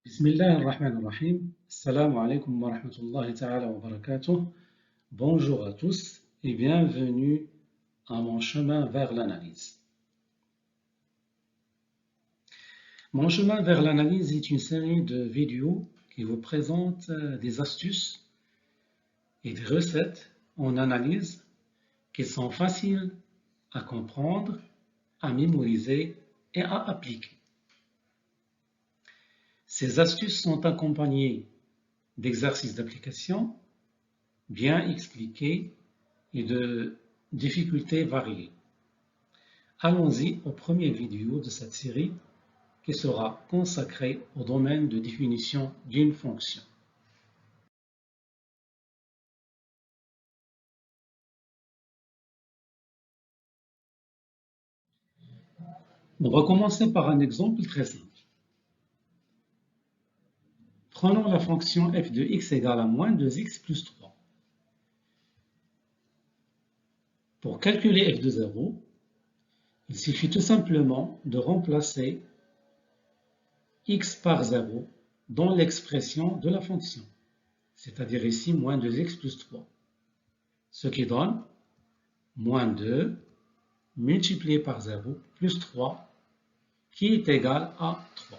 Bismillah ar-Rahman ar-Rahim. Assalamu alaikum wa rahmatullahi ta'ala wa barakatuh. Bonjour à tous et bienvenue à mon chemin vers l'analyse. Mon chemin vers l'analyse est une série de vidéos qui vous présente des astuces et des recettes en analyse qui sont faciles à comprendre, à mémoriser et à appliquer. Ces astuces sont accompagnées d'exercices d'application bien expliqués et de difficultés variées. Allons-y au premier vidéo de cette série qui sera consacrée au domaine de définition d'une fonction. On va commencer par un exemple très simple. Prenons la fonction f de x égale à moins 2x plus 3. Pour calculer f de 0, il suffit tout simplement de remplacer x par 0 dans l'expression de la fonction, c'est-à-dire ici moins 2x plus 3, ce qui donne moins 2 multiplié par 0 plus 3 qui est égal à 3.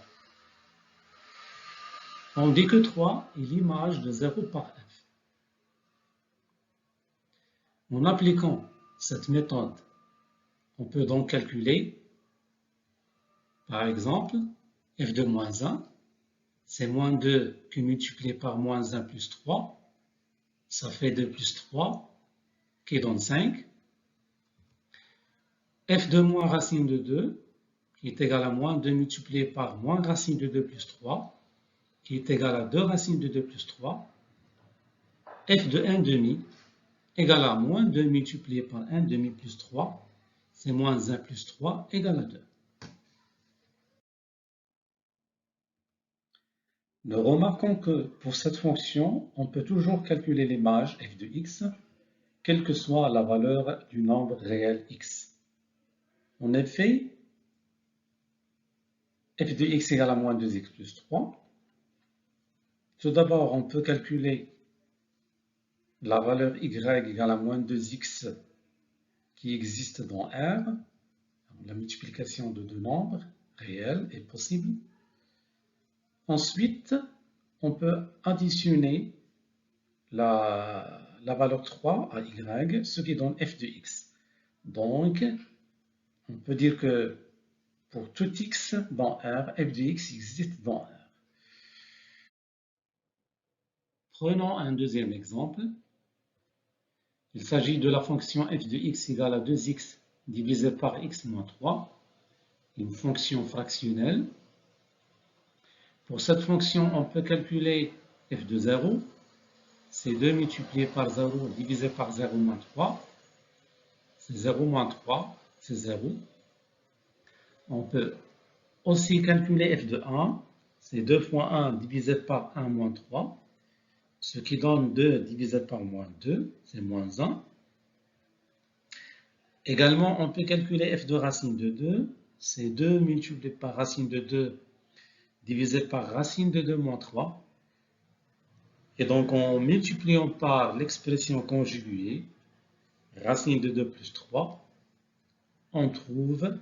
On dit que 3 est l'image de 0 par f. En appliquant cette méthode, on peut donc calculer, par exemple, f de moins 1, c'est moins 2 qui multiplié par moins 1 plus 3, ça fait 2 plus 3, qui donne 5. F de moins racine de 2, qui est égal à moins 2 multiplié par moins racine de 2 plus 3, qui est égal à 2 racines de 2 plus 3. F de 1 demi égale à moins 2 multiplié par 1 demi plus 3, c'est moins 1 plus 3 égale à 2. Nous remarquons que pour cette fonction, on peut toujours calculer l'image f de x, quelle que soit la valeur du nombre réel x. En effet, f de x égale à moins 2x plus 3. Tout d'abord, on peut calculer la valeur y égale à moins 2x qui existe dans R. La multiplication de deux nombres réels est possible. Ensuite, on peut additionner la valeur 3 à y, ce qui donne f de x. Donc, on peut dire que pour tout x dans R, f de x existe dans R. Prenons un deuxième exemple. Il s'agit de la fonction f de x égale à 2x divisé par x moins 3, une fonction fractionnelle. Pour cette fonction, on peut calculer f de 0, c'est 2 multiplié par 0 divisé par 0 moins 3, c'est 0 moins 3, c'est 0. On peut aussi calculer f de 1, c'est 2 fois 1 divisé par 1 moins 3, ce qui donne 2 divisé par moins 2, c'est moins 1. Également, on peut calculer f de racine de 2, c'est 2 multiplié par racine de 2 divisé par racine de 2 moins 3. Et donc, en multipliant par l'expression conjuguée, racine de 2 plus 3, on trouve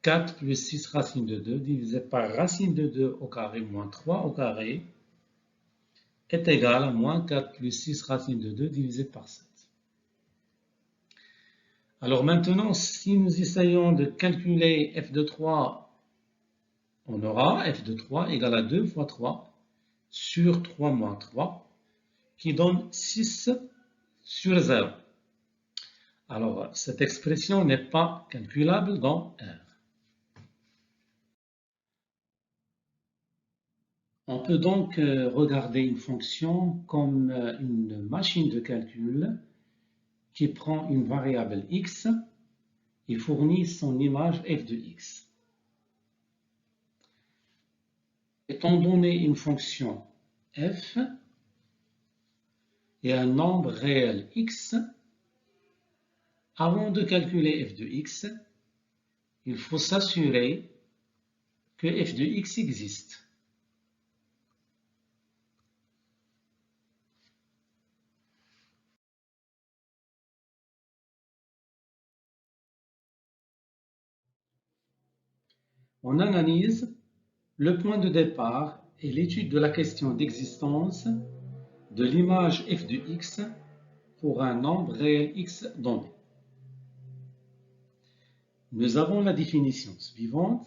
4 plus 6 racine de 2 divisé par racine de 2 au carré moins 3 au carré est égal à moins 4 plus 6 racine de 2 divisé par 7. Alors maintenant, si nous essayons de calculer f de 3, on aura f de 3 égale à 2 fois 3 sur 3 moins 3, qui donne 6 sur 0. Alors, cette expression n'est pas calculable dans R. On peut donc regarder une fonction comme une machine de calcul qui prend une variable x et fournit son image f de x. Étant donné une fonction f et un nombre réel x, avant de calculer f de x, il faut s'assurer que f de x existe. On analyse le point de départ et l'étude de la question d'existence de l'image f de x pour un nombre réel x donné. Nous avons la définition suivante.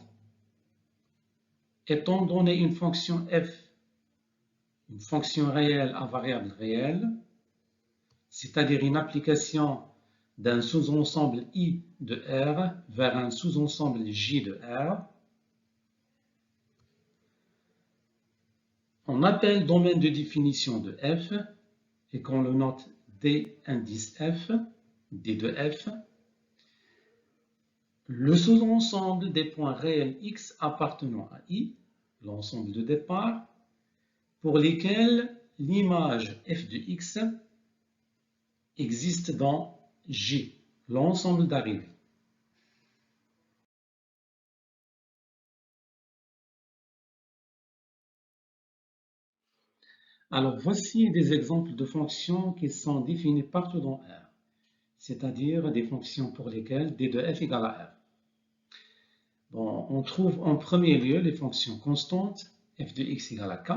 Étant donné une fonction f, une fonction réelle à variable réelle, c'est-à-dire une application d'un sous-ensemble I de R vers un sous-ensemble J de R, on appelle domaine de définition de f et qu'on le note D indice f, D de f, le sous-ensemble des points réels x appartenant à I, l'ensemble de départ, pour lesquels l'image f de x existe dans J, l'ensemble d'arrivée. Alors, voici des exemples de fonctions qui sont définies partout dans R, c'est-à-dire des fonctions pour lesquelles d de f égale à R. Bon, on trouve en premier lieu les fonctions constantes, f de x égale à k,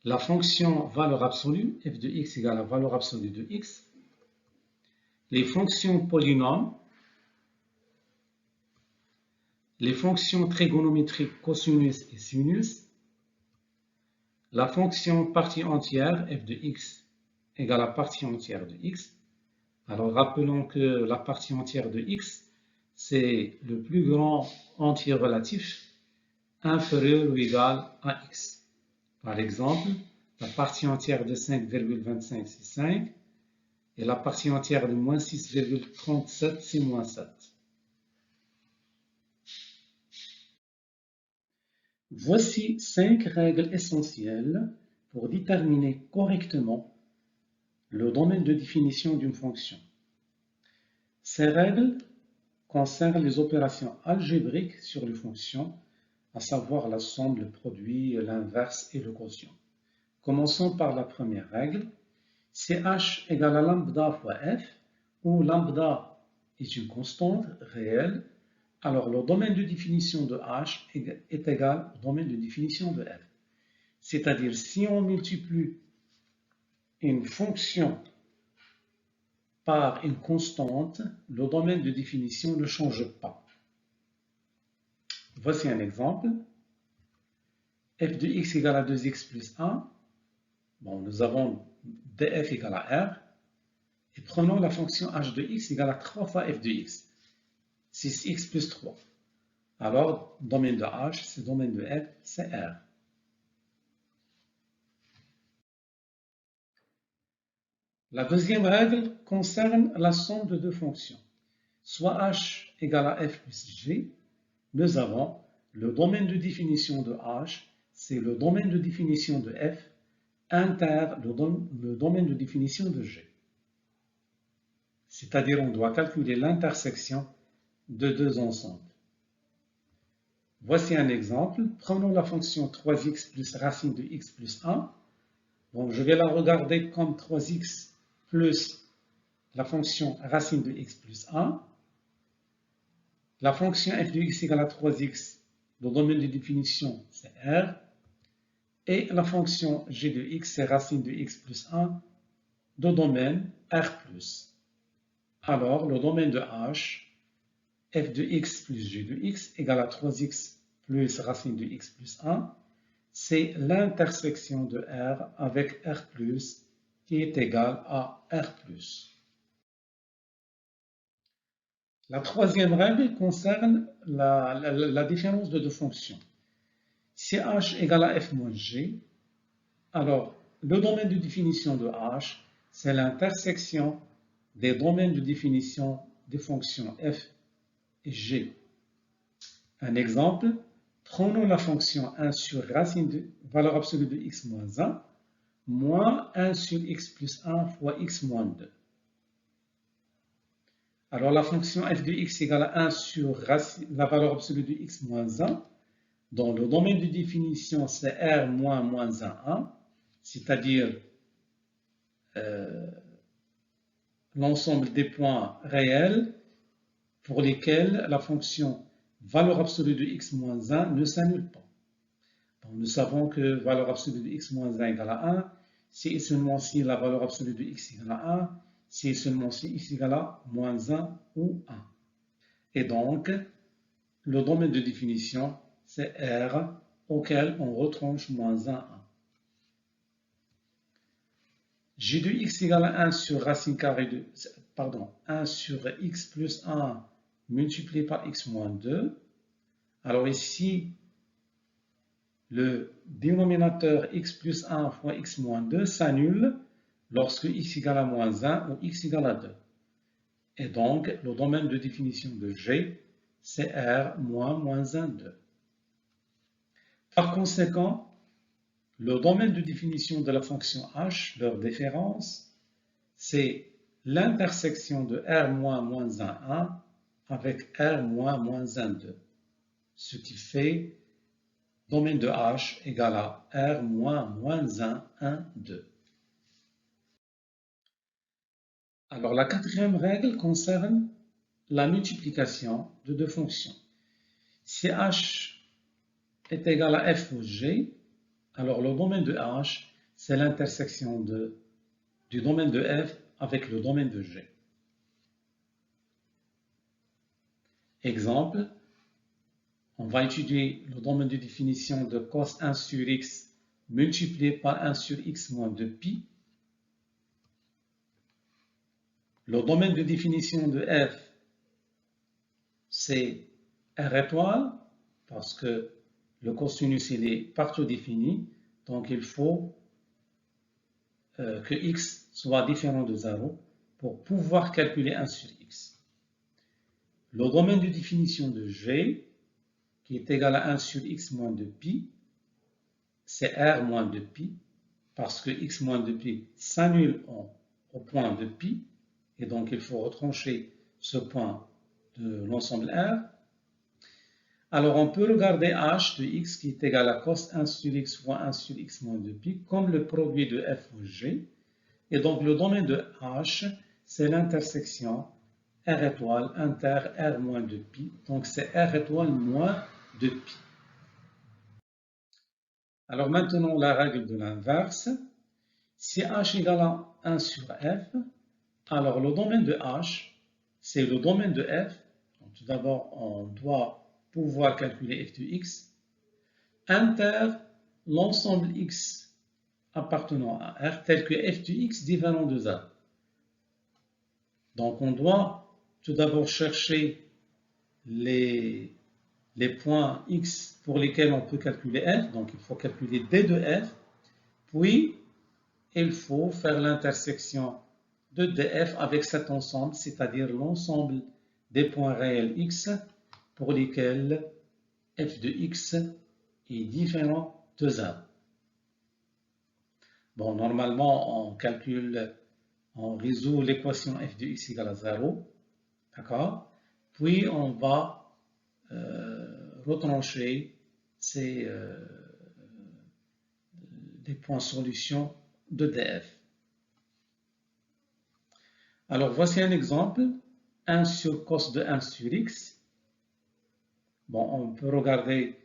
la fonction valeur absolue, f de x égale à valeur absolue de x, les fonctions polynômes, les fonctions trigonométriques cosinus et sinus, la fonction partie entière, f de x égale à partie entière de x. Alors rappelons que la partie entière de x, c'est le plus grand entier relatif inférieur ou égal à x. Par exemple, la partie entière de 5,25 c'est 5 et la partie entière de moins 6,37 c'est moins 7. Voici 5 règles essentielles pour déterminer correctement le domaine de définition d'une fonction. Ces règles concernent les opérations algébriques sur les fonctions, à savoir la somme, le produit, l'inverse et le quotient. Commençons par la première règle. Si h égale à lambda fois f, où lambda est une constante réelle, alors le domaine de définition de h est égal au domaine de définition de f. C'est-à-dire, si on multiplie une fonction par une constante, le domaine de définition ne change pas. Voici un exemple. f de x égale à 2x plus 1. Bon, nous avons df égale à r. Et prenons la fonction h de x égale à 3 fois f de x. 6x plus 3. Alors, domaine de h, c'est domaine de f, c'est R. La deuxième règle concerne la somme de deux fonctions. Soit h égale à f plus g, nous avons le domaine de définition de h, c'est le domaine de définition de f, inter le domaine de définition de g. C'est-à-dire, on doit calculer l'intersection de deux ensembles. Voici un exemple. Prenons la fonction 3x plus racine de x plus 1. Donc, je vais la regarder comme 3x plus la fonction racine de x plus 1. La fonction f de x égale à 3x, le domaine de définition, c'est R. Et la fonction g de x, c'est racine de x plus 1, de domaine R+. Alors, le domaine de h, f de x plus g de x égale à 3x plus racine de x plus 1, c'est l'intersection de R avec R+, qui est égal à R+. La troisième règle concerne la différence de deux fonctions. Si h égale à f moins g, alors le domaine de définition de h, c'est l'intersection des domaines de définition des fonctions f et g. Un exemple, prenons la fonction 1 sur racine de valeur absolue de x moins 1, moins 1 sur x plus 1 fois x moins 2. Alors la fonction f de x égale à 1 sur la valeur absolue de x moins 1, dont le domaine de définition c'est r moins moins 1, 1, c'est-à-dire l'ensemble des points réels pour lesquels la fonction valeur absolue de x moins 1 ne s'annule pas. Donc, nous savons que valeur absolue de x moins 1 égale à 1, si et seulement si la valeur absolue de x égale à 1, si et seulement si x égale à moins 1 ou 1. Et donc, le domaine de définition, c'est R auquel on retranche moins 1, 1. G de x égale à 1 sur racine carrée de, 1 sur x plus 1 multiplié par x moins 2. Alors ici, le dénominateur x plus 1 fois x moins 2 s'annule lorsque x égale à moins 1 ou x égale à 2. Et donc, le domaine de définition de G, c'est R moins moins 1, 2. Par conséquent, le domaine de définition de la fonction h, leur différence, c'est l'intersection de R moins moins 1, 1 avec R moins moins 1, 2. Ce qui fait domaine de h égale à R moins moins 1, 1, 2. Alors la quatrième règle concerne la multiplication de deux fonctions. Si h est égal à f ou g, alors le domaine de h, c'est l'intersection du domaine de f avec le domaine de g. Exemple, on va étudier le domaine de définition de cos 1 sur x multiplié par 1 sur x moins 2pi. Le domaine de définition de f, c'est R étoile, parce que le cosinus il est partout défini, donc il faut que x soit différent de 0 pour pouvoir calculer 1 sur x. Le domaine de définition de g, qui est égal à 1 sur x moins 2pi, c'est R moins 2pi, parce que x moins 2pi s'annule au point de pi, et donc il faut retrancher ce point de l'ensemble R. Alors on peut regarder h de x qui est égal à cos 1 sur x fois 1 sur x moins 2pi comme le produit de f ou g. Et donc le domaine de h, c'est l'intersection R étoile inter R moins 2pi. Donc c'est R étoile moins 2pi. Alors maintenant la règle de l'inverse. Si h égale à 1 sur f, alors le domaine de h, c'est le domaine de f. Donc, tout d'abord, on doit pouvoir calculer f de x inter l'ensemble x appartenant à R tel que f de x différent de 0. Donc on doit tout d'abord chercher les points x pour lesquels on peut calculer f. Donc il faut calculer d de f. Puis il faut faire l'intersection de df avec cet ensemble, c'est-à-dire l'ensemble des points réels x pour lesquels f de x est différent de 0. Bon, normalement, on résout l'équation f de x égale à 0, d'accord? Puis, on va retrancher des points solution de df. Alors, voici un exemple, 1 sur cos de 1 sur x. Bon, on peut regarder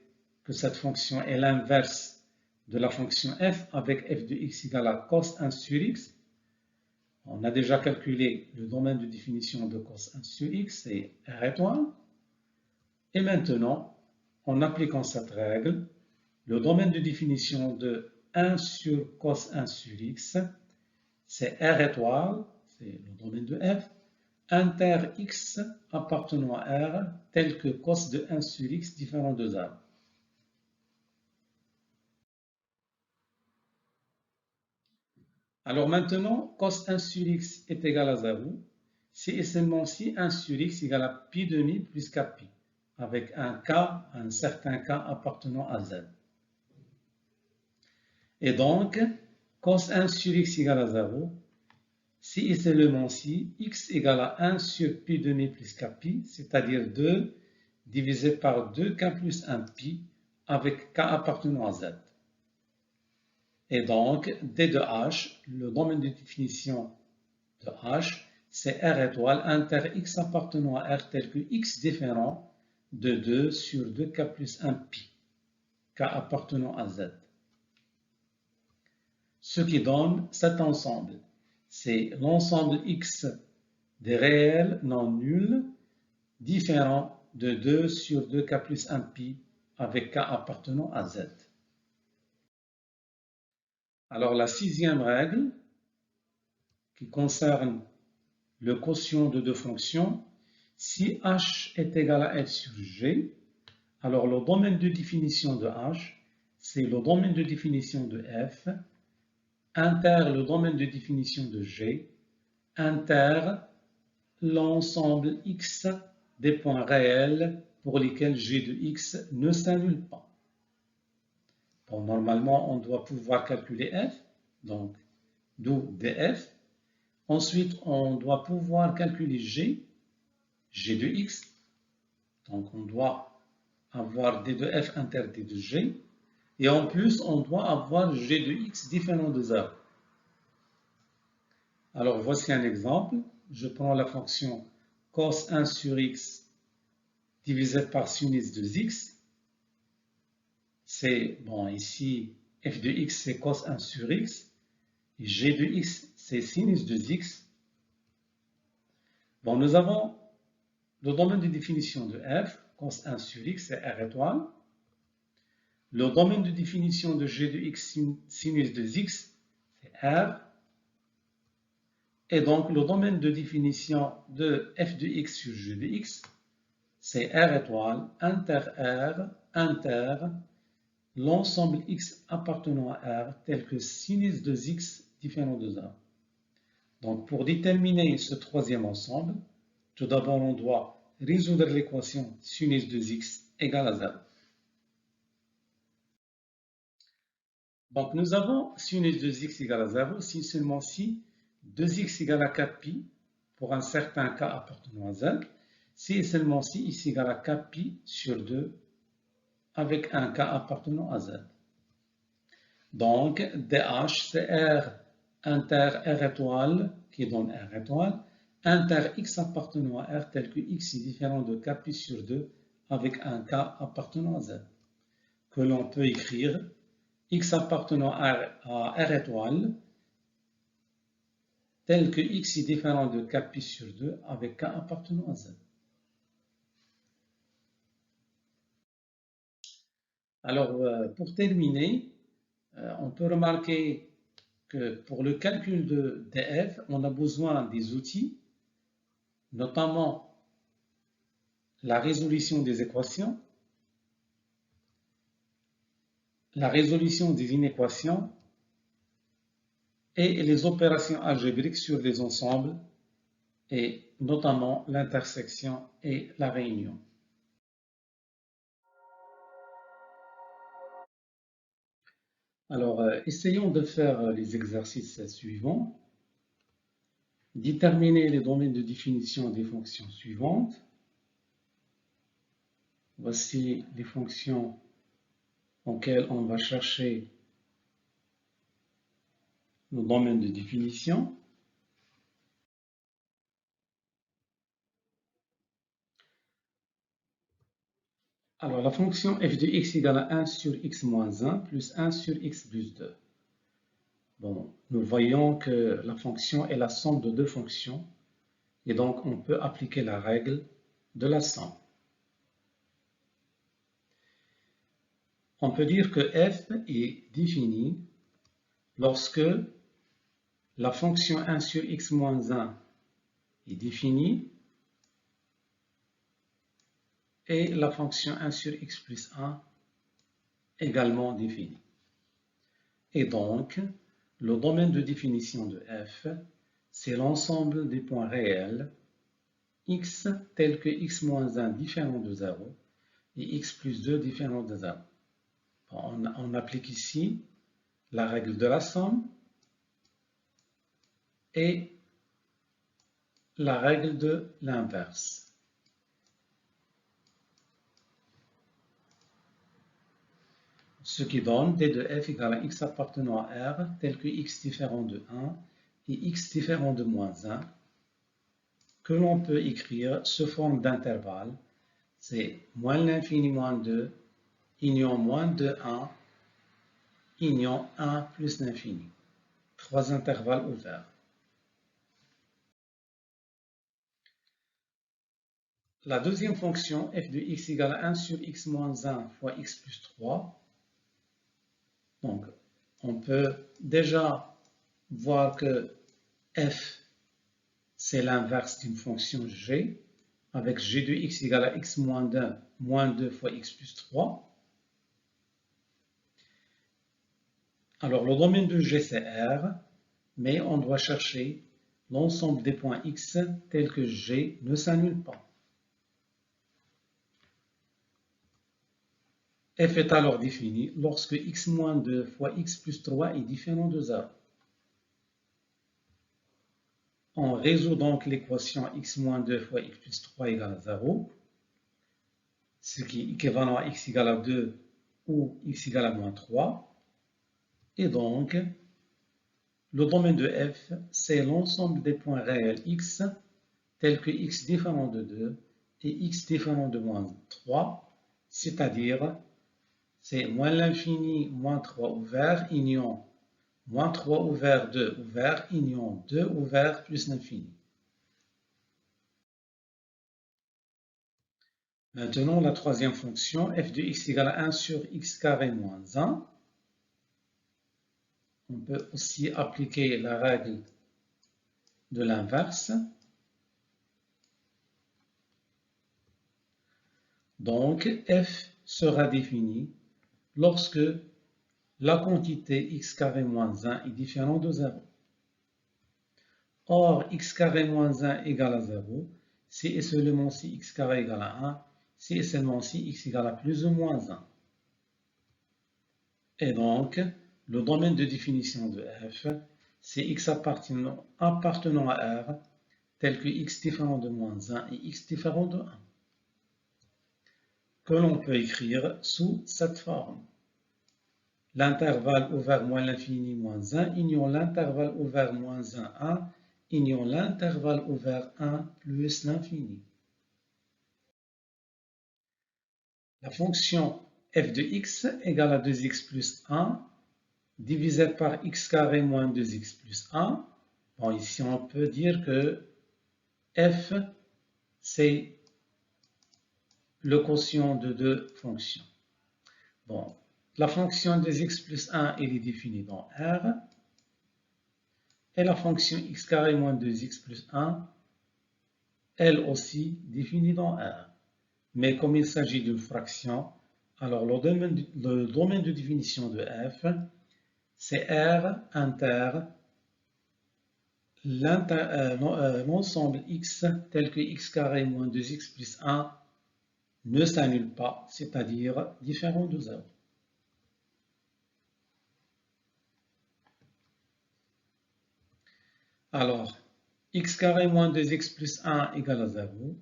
que cette fonction est l'inverse de la fonction f avec f de x égale à cos 1 sur x. On a déjà calculé le domaine de définition de cos 1 sur x, c'est R étoile. Et maintenant, en appliquant cette règle, le domaine de définition de 1 sur cos 1 sur x, c'est R étoile, c'est le domaine de f, inter x appartenant à R tel que cos de 1 sur x différent de 0. Alors maintenant, cos 1 sur x est égal à 0, si et seulement si 1 sur x égale à pi demi plus kpi, avec un certain k appartenant à z. Et donc, cos 1 sur x égale à 0, si et seulement si x égale à 1 sur pi demi plus kpi, c'est-à-dire 2 divisé par 2k plus 1 pi, avec k appartenant à z. Et donc, d de h, le domaine de définition de h, c'est R étoile inter x appartenant à R tel que x différent de 2 sur 2k plus 1 pi, k appartenant à z. Ce qui donne cet ensemble, c'est l'ensemble x des réels non nuls différents de 2 sur 2k plus 1 pi avec k appartenant à z. Alors la sixième règle, qui concerne le quotient de deux fonctions, si h est égal à f sur g, alors le domaine de définition de h, c'est le domaine de définition de f, inter le domaine de définition de g, inter l'ensemble x des points réels pour lesquels g de x ne s'annule pas. Bon, normalement, on doit pouvoir calculer f, donc d'où df. Ensuite, on doit pouvoir calculer g de x. Donc, on doit avoir d de f inter d de g. Et en plus, on doit avoir g de x différent de 0. Alors, voici un exemple. Je prends la fonction cos 1 sur x divisé par sinus de x. C'est, bon, ici, f de x, c'est cos 1 sur x. Et g de x, c'est sinus de x. Bon, nous avons le domaine de définition de f, cos 1 sur x, c'est R étoile. Le domaine de définition de g de x, sinus de x, c'est R. Et donc, le domaine de définition de f de x sur g de x, c'est R étoile, inter R, inter l'ensemble x appartenant à R tel que sinus de x différent de 0. Donc, pour déterminer ce troisième ensemble, tout d'abord, on doit résoudre l'équation sinus de x égale à 0. Donc, nous avons sinus de x égale à 0 si seulement si 2x égale à 4pi pour un certain k appartenant à z, si et seulement si x égale à 4pi sur 2 avec un k appartenant à z. Donc, dh, c'est R inter R étoile, qui donne R étoile, inter x appartenant à R tel que x est différent de kpi sur 2 avec un k appartenant à z, que l'on peut écrire x appartenant à R étoile tel que x est différent de kpi sur 2 avec k appartenant à z. Alors, pour terminer, on peut remarquer que pour le calcul de df, on a besoin des outils, notamment la résolution des équations, la résolution des inéquations et les opérations algébriques sur des ensembles, et notamment l'intersection et la réunion. Alors, essayons de faire les exercices suivants. Déterminer les domaines de définition des fonctions suivantes. Voici les fonctions auxquelles on va chercher le domaine de définition. Alors, la fonction f de x égale à 1 sur x moins 1 plus 1 sur x plus 2. Bon, nous voyons que la fonction est la somme de deux fonctions, et donc on peut appliquer la règle de la somme. On peut dire que f est définie lorsque la fonction 1 sur x moins 1 est définie et la fonction 1 sur x plus 1 également définie. Et donc, le domaine de définition de f, c'est l'ensemble des points réels x tels que x moins 1 différent de 0 et x plus 2 différent de 0. On applique ici la règle de la somme et la règle de l'inverse. Ce qui donne d de f égale à x appartenant à R tel que x différent de 1 et x différent de moins 1, que l'on peut écrire sous forme d'intervalle. C'est moins l'infini moins 2, union moins 2, 1, union 1 plus l'infini. Trois intervalles ouverts. La deuxième fonction, f de x égale à 1 sur x moins 1 fois x plus 3. Donc, on peut déjà voir que f, c'est l'inverse d'une fonction g, avec g de x égale à x moins 1 moins 2 fois x plus 3. Alors, le domaine de g, c'est R, mais on doit chercher l'ensemble des points x tels que g ne s'annule pas. F est alors défini lorsque x moins 2 fois x plus 3 est différent de 0. On résout donc l'équation x moins 2 fois x plus 3 égale à 0, ce qui est équivalent à x égale à 2 ou x égale à moins 3. Et donc, le domaine de f, c'est l'ensemble des points réels x tels que x différent de 2 et x différent de moins 3, c'est-à-dire c'est moins l'infini moins 3 ouvert, union moins 3 ouvert, 2 ouvert, union 2 ouvert plus l'infini. Maintenant, la troisième fonction, f de x égale à 1 sur x carré moins 1. On peut aussi appliquer la règle de l'inverse. Donc, f sera défini lorsque la quantité x carré moins 1 est différente de 0. Or, x carré moins 1 égale à 0, si et seulement si x carré égale à 1, si et seulement si x égale à plus ou moins 1. Et donc, le domaine de définition de f, c'est x appartenant à R, tel que x différent de moins 1 et x différent de 1, que l'on peut écrire sous cette forme. L'intervalle ouvert moins l'infini moins 1, union l'intervalle ouvert moins 1, 1, union l'intervalle ouvert 1 plus l'infini. La fonction f de x égale à 2x plus 1 divisé par x carré moins 2x plus 1. Bon, ici on peut dire que f c'est le quotient de deux fonctions. Bon, la fonction 2x plus 1 elle est définie dans R. Et la fonction x carré moins 2x plus 1, elle aussi définie dans R. Mais comme il s'agit d'une fraction, alors le domaine de définition de f, c'est R inter l'ensemble x tel que x carré moins 2x plus 1 ne s'annule pas, c'est-à-dire différent de 0. Alors, x carré moins 2x plus 1 égale à 0,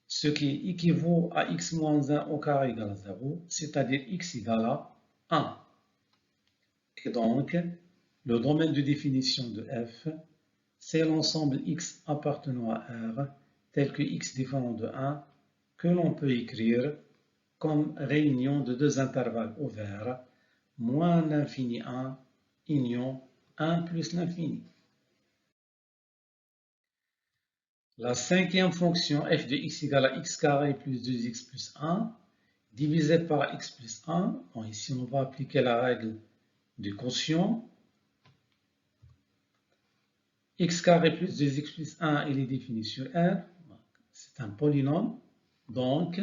ce qui équivaut à x moins 1 au carré égale à 0, c'est-à-dire x égale à 1. Et donc, le domaine de définition de f, c'est l'ensemble x appartenant à R, tel que x différent de 1, que l'on peut écrire comme réunion de deux intervalles ouverts, moins l'infini 1, union 1 plus l'infini. La cinquième fonction f de x égale à x carré plus 2x plus 1, divisé par x plus 1. Bon, ici, on va appliquer la règle du quotient. X carré plus 2x plus 1, il est défini sur R. C'est un polynôme. Donc,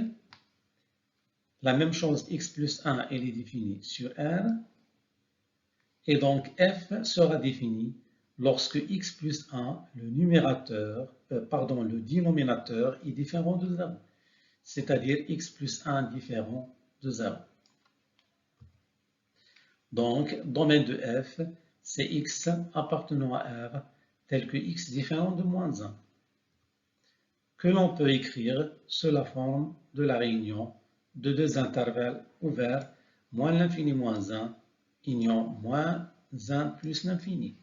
la même chose, x plus 1, il est défini sur R. Et donc f sera défini lorsque x plus 1, le dénominateur est différent de 0, c'est-à-dire x plus 1 différent de 0. Donc, domaine de f, c'est x appartenant à R tel que x différent de moins 1, que l'on peut écrire sous la forme de la réunion de deux intervalles ouverts, moins l'infini moins 1, union moins 1 plus l'infini.